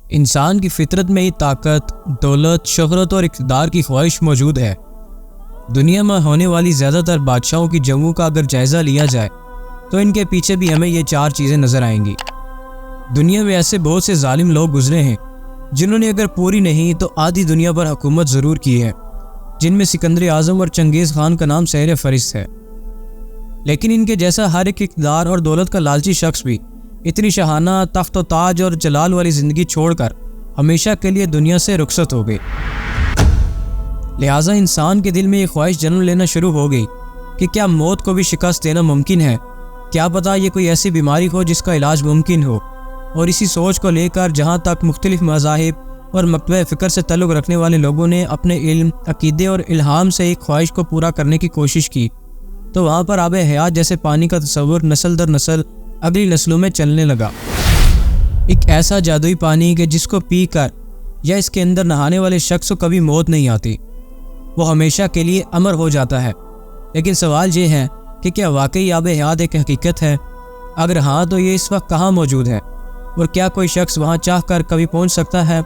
انسان کی فطرت میں ہی طاقت، دولت، شہرت اور اقتدار کی خواہش موجود ہے۔ دنیا میں ہونے والی زیادہ تر بادشاہوں کی جنگوں کا اگر جائزہ لیا جائے تو ان کے پیچھے بھی ہمیں یہ 4 چیزیں نظر آئیں گی۔ دنیا میں ایسے بہت سے ظالم لوگ گزرے ہیں جنہوں نے اگر پوری نہیں تو آدھی دنیا پر حکومت ضرور کی ہے، جن میں سکندر اعظم اور چنگیز خان کا نام سہر فہرست ہے۔ لیکن ان کے جیسا ہر ایک اقتدار اور دولت کا لالچی شخص بھی اتنی شاہانہ تخت و تاج اور جلال والی زندگی چھوڑ کر ہمیشہ کے لیے دنیا سے رخصت ہو گئی۔ لہٰذا انسان کے دل میں یہ خواہش جنم لینا شروع ہو گئی کہ کیا موت کو بھی شکست دینا ممکن ہے؟ کیا پتہ یہ کوئی ایسی بیماری ہو جس کا علاج ممکن ہو؟ اور اسی سوچ کو لے کر جہاں تک مختلف مذاہب اور مکتبہ فکر سے تعلق رکھنے والے لوگوں نے اپنے علم، عقیدے اور الہام سے ایک خواہش کو پورا کرنے کی کوشش کی، تو وہاں پر آب حیات جیسے پانی کا تصور نسل در نسل اگلی نسلوں میں چلنے لگا۔ ایک ایسا جادوئی پانی کہ جس کو پی کر یا اس کے اندر نہانے والے شخص کو کبھی موت نہیں آتی، وہ ہمیشہ کے لیے امر ہو جاتا ہے۔ لیکن سوال یہ ہے کہ کیا واقعی آب حیات ایک حقیقت ہے؟ اگر ہاں تو یہ اس وقت کہاں موجود ہے؟ اور کیا کوئی شخص وہاں چاہ کر کبھی پہنچ سکتا ہے،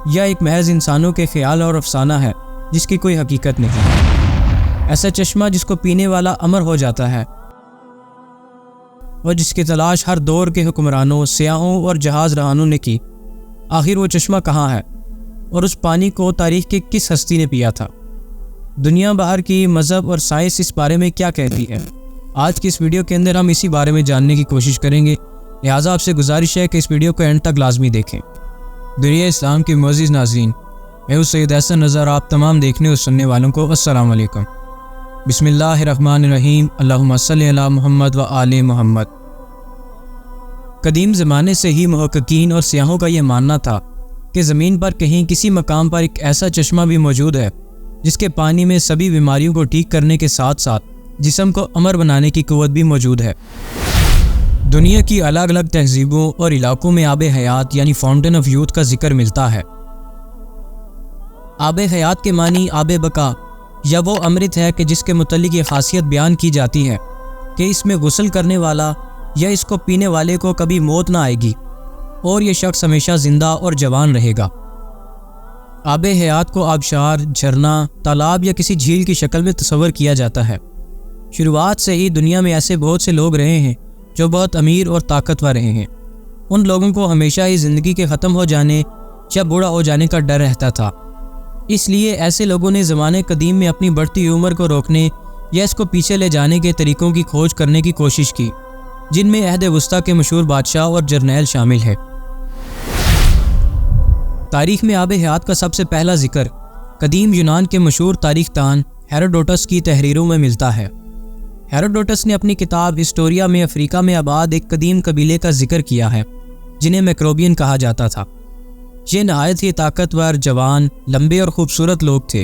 یا ایک محض انسانوں کے خیال اور افسانہ ہے جس کی کوئی حقیقت نہیں؟ ایسا چشمہ جس کو پینے والا امر ہو جاتا ہے اور جس کی تلاش ہر دور کے حکمرانوں، سیاحوں اور جہاز رہانوں نے کی، آخر وہ چشمہ کہاں ہے؟ اور اس پانی کو تاریخ کی کس ہستی نے پیا تھا؟ دنیا باہر کی مذہب اور سائنس اس بارے میں کیا کہتی ہے؟ آج کی اس ویڈیو کے اندر ہم اسی بارے میں جاننے کی کوشش کریں گے، لہٰذا آپ سے گزارش ہے کہ اس ویڈیو کو اینڈ تک لازمی دیکھیں۔ دنیا اسلام کے معزز ناظرین، میں ہوں سید احسن نذر، آپ تمام دیکھنے اور سننے والوں کو السلام علیکم۔ بسم اللہ الرحمن الرحیم، اللہم صلی علی محمد و آل محمد۔ قدیم زمانے سے ہی محققین اور سیاحوں کا یہ ماننا تھا کہ زمین پر کہیں کسی مقام پر ایک ایسا چشمہ بھی موجود ہے جس کے پانی میں سبھی بیماریوں کو ٹھیک کرنے کے ساتھ ساتھ جسم کو امر بنانے کی قوت بھی موجود ہے۔ دنیا کی الگ الگ تہذیبوں اور علاقوں میں آب حیات یعنی فاؤنٹین آف یوتھ کا ذکر ملتا ہے۔ آب حیات کے معنی آب بقا یا وہ امرت ہے کہ جس کے متعلق یہ خاصیت بیان کی جاتی ہے کہ اس میں غسل کرنے والا یا اس کو پینے والے کو کبھی موت نہ آئے گی اور یہ شخص ہمیشہ زندہ اور جوان رہے گا۔ آب حیات کو آبشار، جھرنا، تالاب یا کسی جھیل کی شکل میں تصور کیا جاتا ہے۔ شروعات سے ہی دنیا میں ایسے بہت سے لوگ رہے ہیں جو بہت امیر اور طاقتور رہے ہیں۔ ان لوگوں کو ہمیشہ ہی زندگی کے ختم ہو جانے یا بوڑھا ہو جانے کا ڈر رہتا تھا، اس لیے ایسے لوگوں نے زمانے قدیم میں اپنی بڑھتی عمر کو روکنے یا اس کو پیچھے لے جانے کے طریقوں کی کھوج کرنے کی کوشش کی، جن میں عہد وسطیٰ کے مشہور بادشاہ اور جرنیل شامل ہے۔ تاریخ میں آب حیات کا سب سے پہلا ذکر قدیم یونان کے مشہور تاریخ دان ہیروڈوٹس کی تحریروں میں ملتا ہے۔ ہیروڈوٹس نے اپنی کتاب ہسٹوریا میں افریقہ میں آباد ایک قدیم قبیلے کا ذکر کیا ہے جنہیں میکروبین کہا جاتا تھا۔ یہ نہایت ہی طاقتور، جوان، لمبے اور خوبصورت لوگ تھے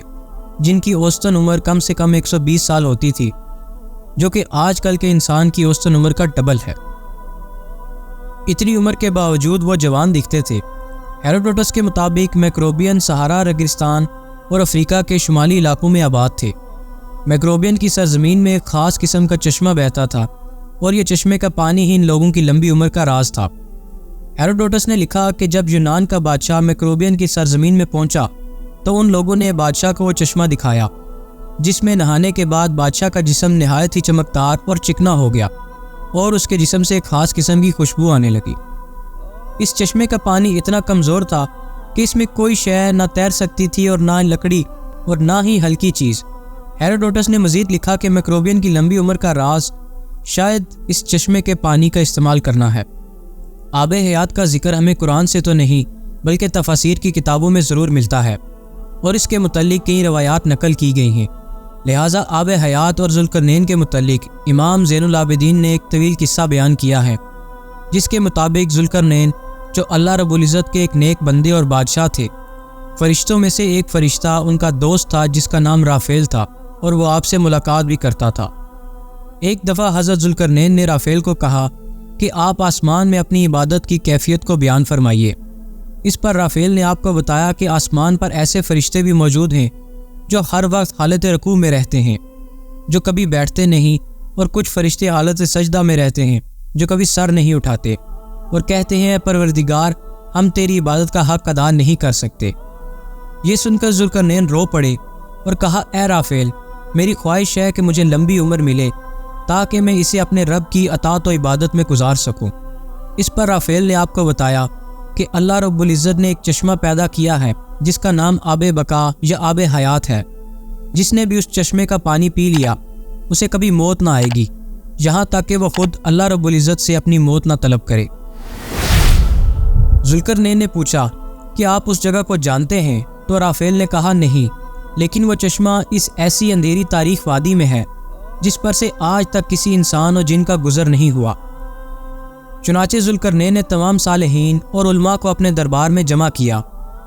جن کی اوسطن عمر کم سے کم 120 سال ہوتی تھی، جو کہ آج کل کے انسان کی اوسطن عمر کا ڈبل ہے۔ اتنی عمر کے باوجود وہ جوان دکھتے تھے۔ ہیروڈوٹس کے مطابق میکروبین سہارا ریگستان اور افریقہ کے شمالی علاقوں میں آباد تھے۔ میکروبین کی سرزمین میں ایک خاص قسم کا چشمہ بہتا تھا اور یہ چشمے کا پانی ہی ان لوگوں کی لمبی عمر کا راز تھا۔ ہیروڈوٹس نے لکھا کہ جب یونان کا بادشاہ میکروبین کی سرزمین میں پہنچا تو ان لوگوں نے بادشاہ کو وہ چشمہ دکھایا جس میں نہانے کے بعد بادشاہ کا جسم نہایت ہی چمکدار اور چکنا ہو گیا اور اس کے جسم سے ایک خاص قسم کی خوشبو آنے لگی۔ اس چشمے کا پانی اتنا کمزور تھا کہ اس میں کوئی شے نہ تیر سکتی تھی اور نہ لکڑی اور نہ ہی ہلکی چیز۔ ہیروڈوٹس نے مزید لکھا کہ میکروبین کی لمبی عمر کا راز شاید اس چشمے کے پانی کا استعمال کرنا ہے۔ آب حیات کا ذکر ہمیں قرآن سے تو نہیں بلکہ تفاسیر کی کتابوں میں ضرور ملتا ہے اور اس کے متعلق کئی روایات نقل کی گئی ہیں۔ لہٰذا آب حیات اور ذوالقرنین کے متعلق امام زین العابدین نے ایک طویل قصہ بیان کیا ہے، جس کے مطابق ذوالقرنین جو اللہ رب العزت کے ایک نیک بندے اور بادشاہ تھے، فرشتوں میں سے ایک فرشتہ ان کا دوست تھا جس کا نام رافیل تھا اور وہ آپ سے ملاقات بھی کرتا تھا۔ ایک دفعہ حضرت ذوالقرنین نے رافیل کو کہا کہ آپ آسمان میں اپنی عبادت کی کیفیت کو بیان فرمائیے۔ اس پر رافیل نے آپ کو بتایا کہ آسمان پر ایسے فرشتے بھی موجود ہیں جو ہر وقت حالت رکوع میں رہتے ہیں، جو کبھی بیٹھتے نہیں، اور کچھ فرشتے حالت سجدہ میں رہتے ہیں جو کبھی سر نہیں اٹھاتے اور کہتے ہیں پروردگار ہم تیری عبادت کا حق ادا نہیں کر سکتے۔ یہ سن کر ذوالقرنین رو پڑے اور کہا، اے رافیل، میری خواہش ہے کہ مجھے لمبی عمر ملے تاکہ میں اسے اپنے رب کی اطاعت و عبادت میں گزار سکوں۔ اس پر رافیل نے آپ کو بتایا کہ اللہ رب العزت نے ایک چشمہ پیدا کیا ہے جس کا نام آب بقا یا آب حیات ہے۔ جس نے بھی اس چشمے کا پانی پی لیا اسے کبھی موت نہ آئے گی، یہاں تک کہ وہ خود اللہ رب العزت سے اپنی موت نہ طلب کرے۔ ذوالقرنین نے پوچھا کہ آپ اس جگہ کو جانتے ہیں؟ تو رافیل نے کہا، نہیں، لیکن وہ چشمہ اس ایسی اندھیری تاریخ وادی میں ہے جس پر سے آج تک کسی انسان اور جن کا گزر نہیں ہوا۔ چنانچہ ذوالقرنین نے تمام صالحین اور علماء کو اپنے دربار میں جمع کیا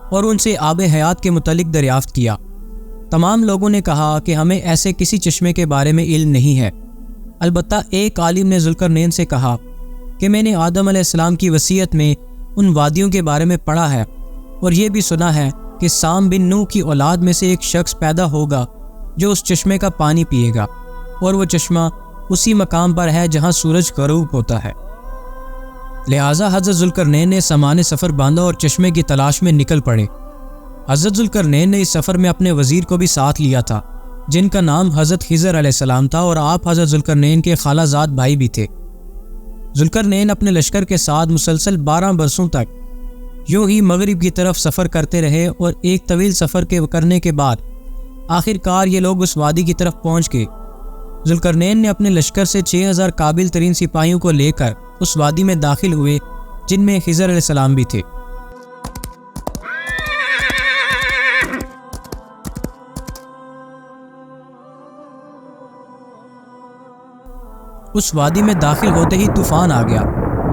اور ان سے آب حیات کے متعلق دریافت کیا۔ تمام لوگوں نے کہا کہ ہمیں ایسے کسی چشمے کے بارے میں علم نہیں ہے، البتہ ایک عالم نے ذوالقرنین سے کہا کہ میں نے آدم علیہ السلام کی وصیت میں ان وادیوں کے بارے میں پڑھا ہے اور یہ بھی سنا ہے کہ سام بن نوح کی اولاد میں سے ایک شخص پیدا ہوگا جو اس چشمے کا پانی پیے گا، اور وہ چشمہ اسی مقام پر ہے جہاں سورج غروب ہوتا ہے۔ لہٰذا حضرت ذوالقرنین نے سامان سفر باندھا اور چشمے کی تلاش میں نکل پڑے۔ حضرت ذوالقرنین نے اس سفر میں اپنے وزیر کو بھی ساتھ لیا تھا جن کا نام حضرت خضر علیہ السلام تھا، اور آپ حضرت ذوالقرنین کے خالہ زاد بھائی بھی تھے۔ ذوالقرنین اپنے لشکر کے ساتھ مسلسل 12 برسوں تک یوں ہی مغرب کی طرف سفر کرتے رہے، اور ایک طویل سفر کرنے کے بعد آخر کار یہ لوگ اس وادی کی طرف پہنچ گئے۔ ذوالقرنین نے اپنے لشکر سے 6000 قابل ترین سپاہیوں کو لے کر اس وادی میں داخل ہوئے جن میں خضر علیہ السلام بھی تھے۔ اس وادی میں داخل ہوتے ہی طوفان آ گیا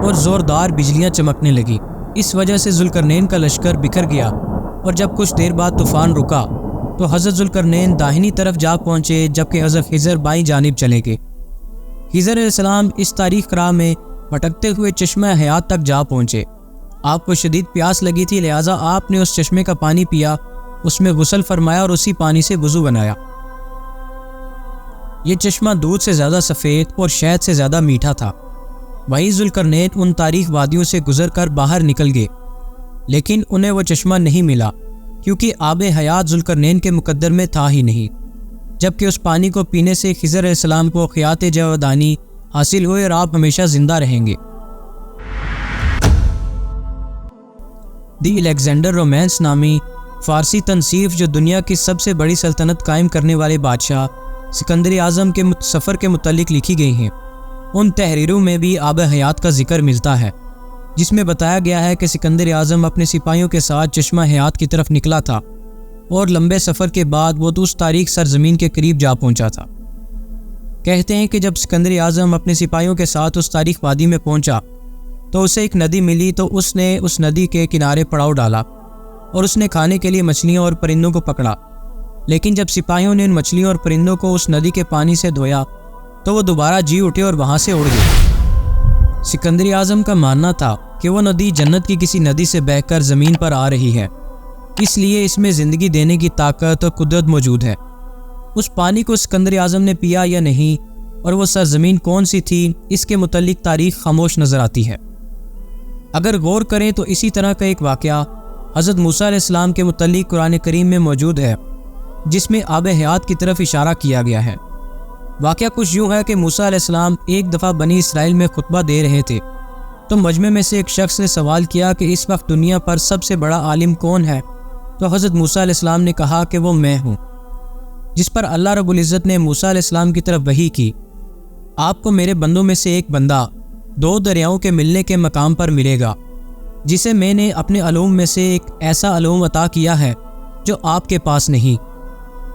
اور زوردار بجلیاں چمکنے لگی۔ اس وجہ سے ذوالقرنین کا لشکر بکھر گیا، اور جب کچھ دیر بعد طوفان رکا تو حضرت ذوالقرنین داہنی طرف جا پہنچے جبکہ حضرت خضر بائیں جانب چلے گئے۔ خضر علیہ السلام اس تاریخ راہ میں بھٹکتے ہوئے چشمہ حیات تک جا پہنچے۔ آپ کو شدید پیاس لگی تھی، لہٰذا آپ نے اس چشمے کا پانی پیا، اس میں غسل فرمایا اور اسی پانی سے وضو بنایا۔ یہ چشمہ دودھ سے زیادہ سفید اور شہد سے زیادہ میٹھا تھا۔ وہیں ذوالقرنین ان تاریخ وادیوں سے گزر کر باہر نکل گئے، لیکن انہیں وہ چشمہ نہیں ملا کیونکہ آب حیات ذوالقرنین کے مقدر میں تھا ہی نہیں، جبکہ اس پانی کو پینے سے خضر علیہ السلام کو حیات جاودانی حاصل ہوئے اور آپ ہمیشہ زندہ رہیں گے۔ دی الیگزینڈر رومانس نامی فارسی تنصیف جو دنیا کی سب سے بڑی سلطنت قائم کرنے والے بادشاہ سکندر اعظم کے سفر کے متعلق لکھی گئی ہیں، ان تحریروں میں بھی آب حیات کا ذکر ملتا ہے، جس میں بتایا گیا ہے کہ سکندر اعظم اپنے سپاہیوں کے ساتھ چشمہ حیات کی طرف نکلا تھا، اور لمبے سفر کے بعد وہ اس تاریک سرزمین کے قریب جا پہنچا تھا۔ کہتے ہیں کہ جب سکندر اعظم اپنے سپاہیوں کے ساتھ اس تاریک وادی میں پہنچا تو اسے ایک ندی ملی، تو اس نے اس ندی کے کنارے پڑاؤ ڈالا اور اس نے کھانے کے لیے مچھلیوں اور پرندوں کو پکڑا، لیکن جب سپاہیوں نے ان مچھلیوں اور پرندوں کو اس ندی کے پانی سے دھویا تو وہ دوبارہ جی اٹھے اور وہاں سے اڑ گئے۔ سکندر اعظم کا ماننا تھا کہ وہ ندی جنت کی کسی ندی سے بہہ کر زمین پر آ رہی ہے، اس لیے اس میں زندگی دینے کی طاقت اور قدرت موجود ہے۔ اس پانی کو سکندر اعظم نے پیا یا نہیں، اور وہ سرزمین کون سی تھی، اس کے متعلق تاریخ خاموش نظر آتی ہے۔ اگر غور کریں تو اسی طرح کا ایک واقعہ حضرت موسیٰ علیہ السلام کے متعلق قرآن کریم میں موجود ہے، جس میں آب حیات کی طرف اشارہ کیا گیا ہے۔ واقعہ کچھ یوں ہے کہ موسیٰ علیہ السلام ایک دفعہ بنی اسرائیل میں خطبہ دے رہے تھے، تو مجمع میں سے ایک شخص نے سوال کیا کہ اس وقت دنیا پر سب سے بڑا عالم کون ہے؟ تو حضرت موسیٰ علیہ السلام نے کہا کہ وہ میں ہوں، جس پر اللہ رب العزت نے موسیٰ علیہ السلام کی طرف وحی کی، آپ کو میرے بندوں میں سے ایک بندہ 2 دریاؤں کے ملنے کے مقام پر ملے گا، جسے میں نے اپنے علوم میں سے ایک ایسا علوم عطا کیا ہے جو آپ کے پاس نہیں۔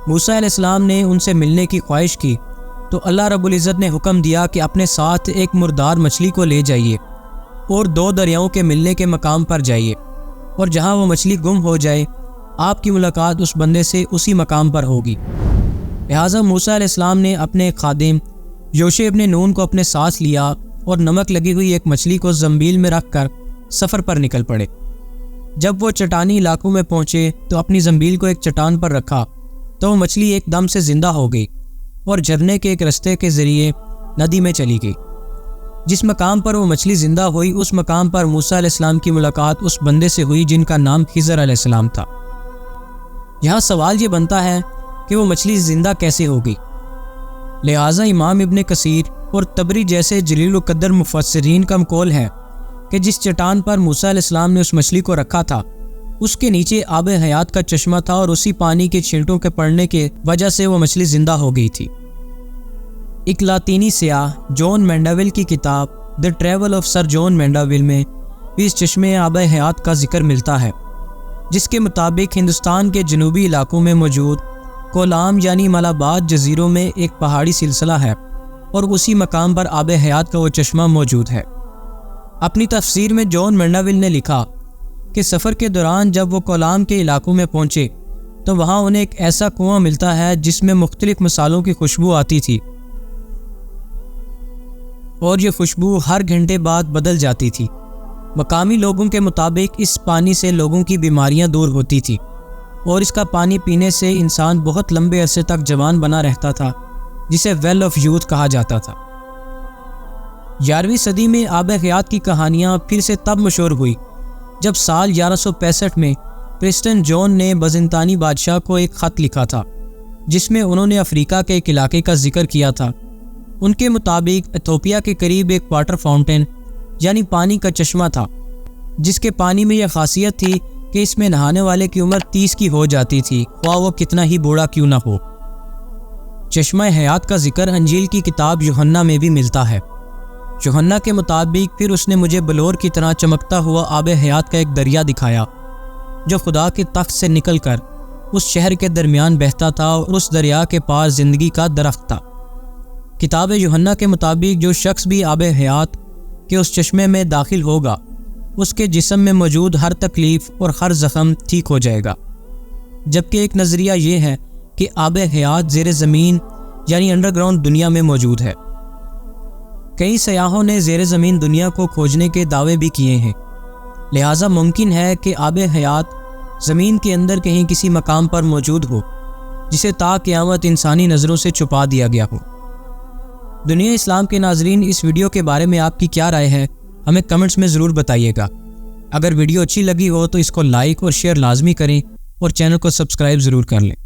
موسیٰ علیہ السلام نے ان سے ملنے کی خواہش کی تو اللہ رب العزت نے حکم دیا کہ اپنے ساتھ ایک مردار مچھلی کو لے جائیے اور 2 دریاؤں کے ملنے کے مقام پر جائیے، اور جہاں وہ مچھلی گم ہو جائے آپ کی ملاقات اس بندے سے اسی مقام پر ہوگی۔ لہٰذا موسیٰ علیہ السلام نے اپنے خادم یوشع ابن نون کو اپنے ساتھ لیا اور نمک لگی ہوئی ایک مچھلی کو زنبیل میں رکھ کر سفر پر نکل پڑے۔ جب وہ چٹانی علاقوں میں پہنچے تو اپنی زنبیل کو ایک چٹان پر رکھا تو وہ مچھلی ایک دم سے زندہ ہو گئی اور جھرنے کے ایک رستے کے ذریعے ندی میں چلی گئی۔ جس مقام پر وہ مچھلی زندہ ہوئی اس مقام پر موسیٰ علیہ السلام کی ملاقات اس بندے سے ہوئی جن کا نام خضر علیہ السلام تھا۔ یہاں سوال یہ بنتا ہے کہ وہ مچھلی زندہ کیسے ہوگی؟ لہٰذا امام ابن کثیر اور طبری جیسے جلیل القدر مفسرین کا قول ہے کہ جس چٹان پر موسیٰ علیہ السلام نے اس مچھلی کو رکھا تھا اس کے نیچے آب حیات کا چشمہ تھا اور اسی پانی کے چھینٹوں کے پڑنے کی وجہ سے وہ مچھلی زندہ ہو گئی تھی۔ ایک لاطینی سیاح جون مینڈاویل کی کتاب دی ٹریول آف سر جون مینڈاویل میں بھی اس چشمے آب حیات کا ذکر ملتا ہے، جس کے مطابق ہندوستان کے جنوبی علاقوں میں موجود کولام یعنی مالاباد جزیروں میں ایک پہاڑی سلسلہ ہے اور اسی مقام پر آب حیات کا وہ چشمہ موجود ہے۔ اپنی تفسیر میں جون مینڈاویل نے لکھا کہ سفر کے دوران جب وہ کولام کے علاقوں میں پہنچے تو وہاں انہیں ایک ایسا کنواں ملتا ہے جس میں مختلف مصالحوں کی خوشبو آتی تھی اور یہ خوشبو ہر گھنٹے بعد بدل جاتی تھی۔ مقامی لوگوں کے مطابق اس پانی سے لوگوں کی بیماریاں دور ہوتی تھی اور اس کا پانی پینے سے انسان بہت لمبے عرصے تک جوان بنا رہتا تھا، جسے ویل آف یوتھ کہا جاتا تھا۔ 11ویں صدی میں آب حیات کی کہانیاں پھر سے تب مشہور ہوئی جب سال 1165 میں پرسٹن جون نے بازنطینی بادشاہ کو ایک خط لکھا تھا جس میں انہوں نے افریقہ کے ایک علاقے کا ذکر کیا تھا۔ ان کے مطابق ایتھوپیا کے قریب ایک واٹر فاؤنٹین یعنی پانی کا چشمہ تھا جس کے پانی میں یہ خاصیت تھی کہ اس میں نہانے والے کی عمر 30 کی ہو جاتی تھی، خواہ وہ کتنا ہی بوڑھا کیوں نہ ہو۔ چشمہ حیات کا ذکر انجیل کی کتاب یوحنا میں بھی ملتا ہے۔ یوحنا کے مطابق پھر اس نے مجھے بلور کی طرح چمکتا ہوا آب حیات کا ایک دریا دکھایا جو خدا کے تخت سے نکل کر اس شہر کے درمیان بہتا تھا اور اس دریا کے پار زندگی کا درخت تھا۔ کتاب یوحنا کے مطابق جو شخص بھی آب حیات کے اس چشمے میں داخل ہوگا اس کے جسم میں موجود ہر تکلیف اور ہر زخم ٹھیک ہو جائے گا، جبکہ ایک نظریہ یہ ہے کہ آب حیات زیر زمین یعنی انڈر گراؤنڈ دنیا میں موجود ہے۔ کئی سیاحوں نے زیر زمین دنیا کو کھوجنے کے دعوے بھی کیے ہیں، لہٰذا ممکن ہے کہ آب حیات زمین کے اندر کہیں کسی مقام پر موجود ہو جسے تا قیامت انسانی نظروں سے چھپا دیا گیا ہو۔ دنیا اسلام کے ناظرین، اس ویڈیو کے بارے میں آپ کی کیا رائے ہے؟ ہمیں کمنٹس میں ضرور بتائیے گا۔ اگر ویڈیو اچھی لگی ہو تو اس کو لائک اور شیئر لازمی کریں اور چینل کو سبسکرائب ضرور کر لیں۔